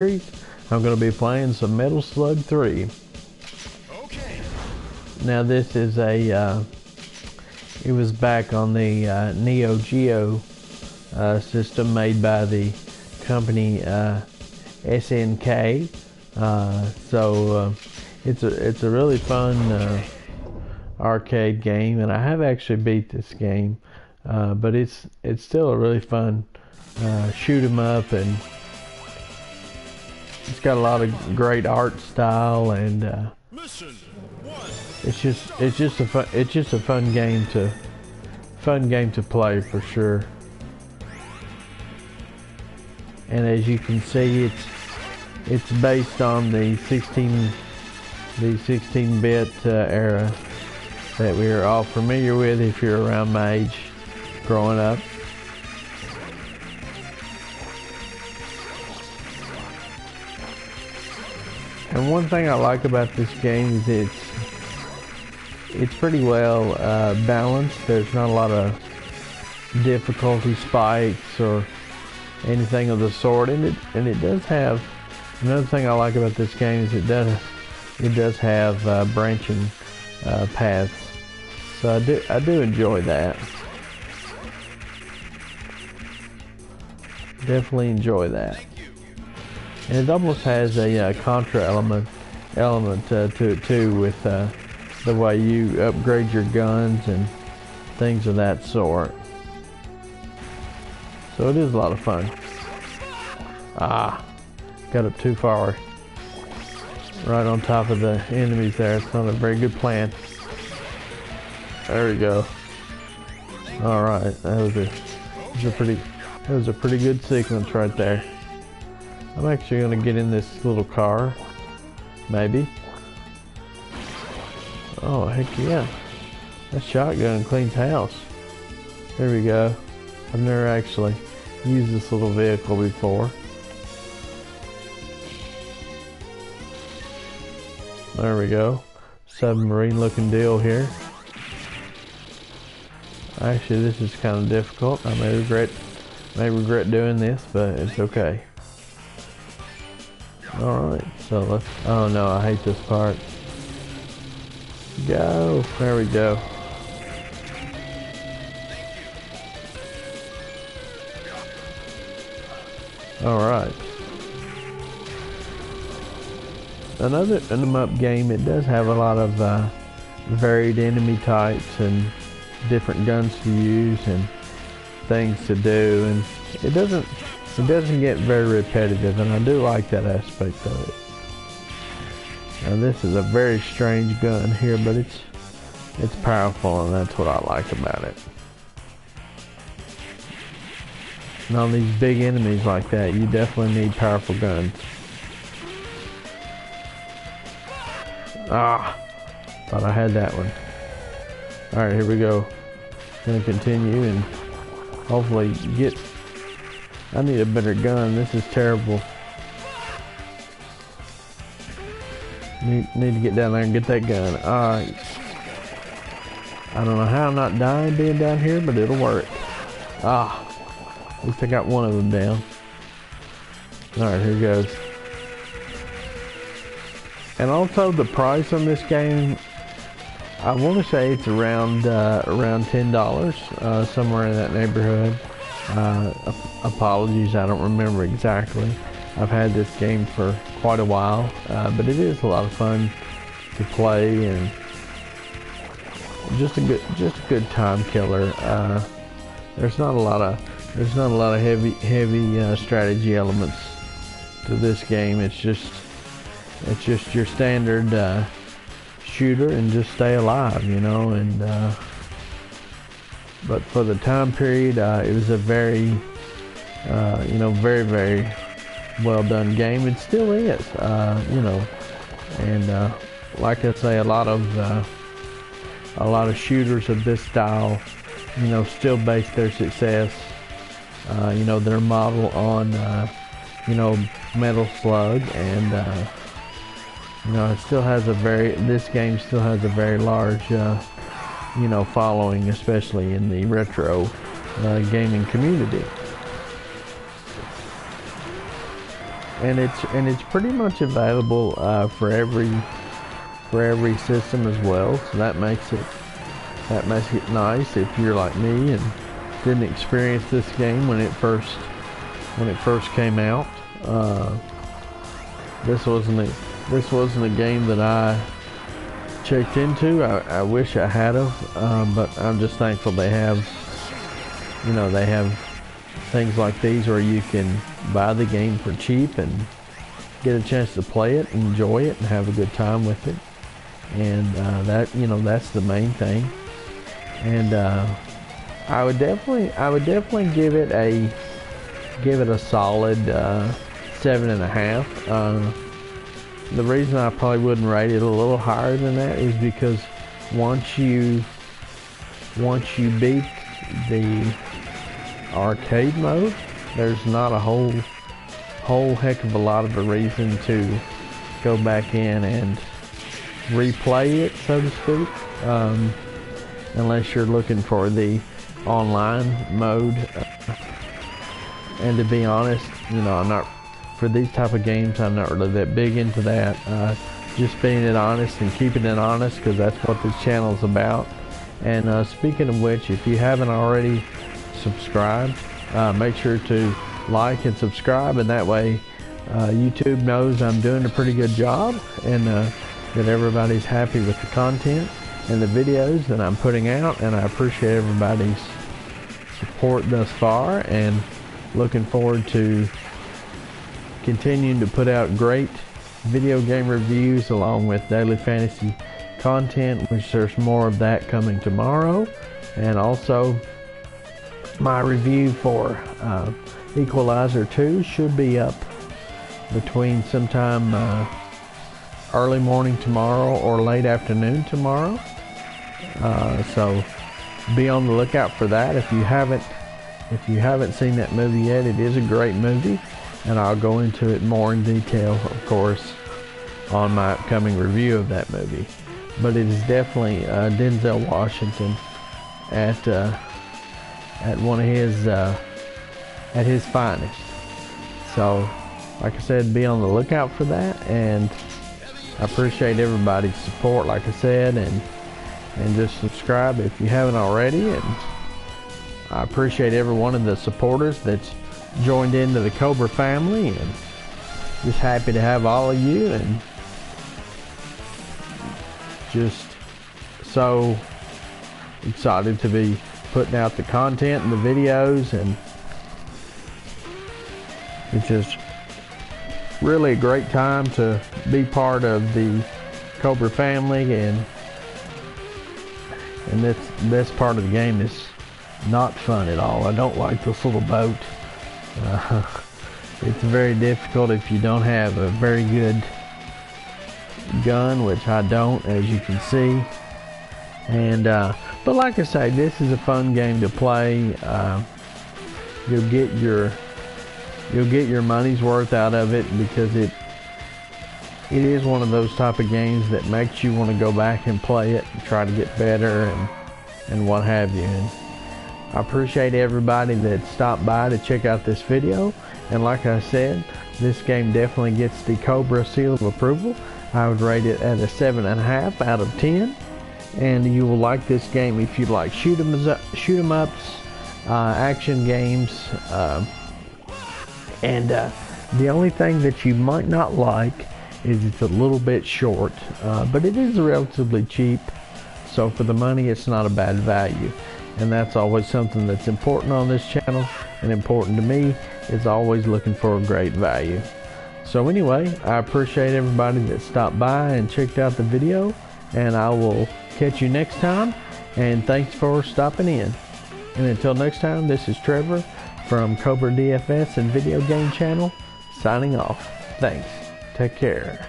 I'm going to be playing some Metal Slug 3. Okay. Now this is a, it was back on the Neo Geo system made by the company SNK. It's a really fun arcade game, and I have actually beat this game, but it's still a really fun shoot 'em up, and it's got a lot of great art style, and it's just a fun game to play for sure. And as you can see, it's based on the 16-bit era that we're all familiar with if you're around my age growing up. And one thing I like about this game is it's pretty well balanced. There's not a lot of difficulty spikes or anything of the sort, and it does have, another thing I like about this game is it does have branching paths, so I do enjoy that. Definitely enjoy that. And it almost has a contra element to it too, with the way you upgrade your guns and things of that sort. So it is a lot of fun. Got up too far. Right on top of the enemies there. It's not a very good plan. There we go. All right, that was a pretty good sequence right there. I'm actually going to get in this little car, maybe. Oh, heck yeah. That shotgun cleans house. There we go. I've never actually used this little vehicle before. There we go. Submarine looking deal here. Actually, this is kind of difficult. I may regret doing this, but it's okay. Alright, so let's, oh no, I hate this part. Go, there we go. Alright. Another em-up game, it does have a lot of varied enemy types and different guns to use and things to do, and it doesn't get very repetitive, and I do like that aspect of it. Now this is a very strange gun here, but it's powerful, and that's what I like about it. And on these big enemies like that, you definitely need powerful guns. Thought I had that one. Alright, here we go. Gonna continue and hopefully get, I need a better gun. This is terrible. Need to get down there and get that gun. Alright. I don't know how I'm not dying being down here, but it'll work. At least I got one of them down. Alright, here goes. And also the price on this game, I want to say it's around $10, somewhere in that neighborhood. Apologies, I don't remember exactly. I've had this game for quite a while, but it is a lot of fun to play, and just a good time killer. There's not a lot of heavy strategy elements to this game. It's just your standard shooter and just stay alive, you know. And but for the time period, it was a very very well done game. It still is, you know. And like I say, a lot of shooters of this style, you know, still base their success, you know, their model on you know, Metal Slug, and you know, this game still has a very large you know, following, especially in the retro gaming community. and it's pretty much available for every system as well. So that makes it nice if you're like me and didn't experience this game when it first came out. This wasn't a game that I checked into. I wish I had of, but I'm just thankful they have things like these where you can buy the game for cheap and get a chance to play it, enjoy it, and have a good time with it. And that's the main thing. And I would definitely give it a solid 7.5. The reason I probably wouldn't rate it a little higher than that is because once you beat the arcade mode, there's not a whole heck of a lot of a reason to go back in and replay it, so to speak, unless you're looking for the online mode. And to be honest, I'm not, for these type of games, I'm not really that big into that. Just being it honest and keeping it honest, because that's what this channel is about. And speaking of which, if you haven't already subscribed, make sure to like and subscribe, and that way YouTube knows I'm doing a pretty good job, and that everybody's happy with the content and the videos that I'm putting out. And I appreciate everybody's support thus far, and looking forward to continuing to put out great video game reviews along with daily fantasy content, which there's more of that coming tomorrow. And also my review for Equalizer 2 should be up between sometime early morning tomorrow or late afternoon tomorrow. So be on the lookout for that. If you haven't seen that movie yet, it is a great movie, and I'll go into it more in detail, of course, on my upcoming review of that movie. But it is definitely Denzel Washington at one of his at his finest. So, like I said, be on the lookout for that, and I appreciate everybody's support, like I said, and just subscribe if you haven't already. And I appreciate every one of the supporters that's joined into the Cobra family, and just happy to have all of you, and just so excited to be putting out the content and the videos, and it's just really a great time to be part of the Cobra family. And this part of the game is not fun at all. I don't like this little boat. It's very difficult if you don't have a very good gun, which I don't, as you can see. And but like I say, this is a fun game to play. You'll get your money's worth out of it, because it is one of those type of games that makes you want to go back and play it and try to get better and what have you. And I appreciate everybody that stopped by to check out this video. And like I said, this game definitely gets the Cobra seal of approval. I would rate it at a 7.5 out of 10. And you will like this game if you like shoot 'em ups, action games. And the only thing that you might not like is it's a little bit short, but it is relatively cheap. So for the money, it's not a bad value. And that's always something that's important on this channel, and important to me, is always looking for a great value. So anyway, I appreciate everybody that stopped by and checked out the video, and I will catch you next time, and thanks for stopping in. And until next time, this is Trevor from Cobra DFS and Video Game Channel, signing off. Thanks. Take care.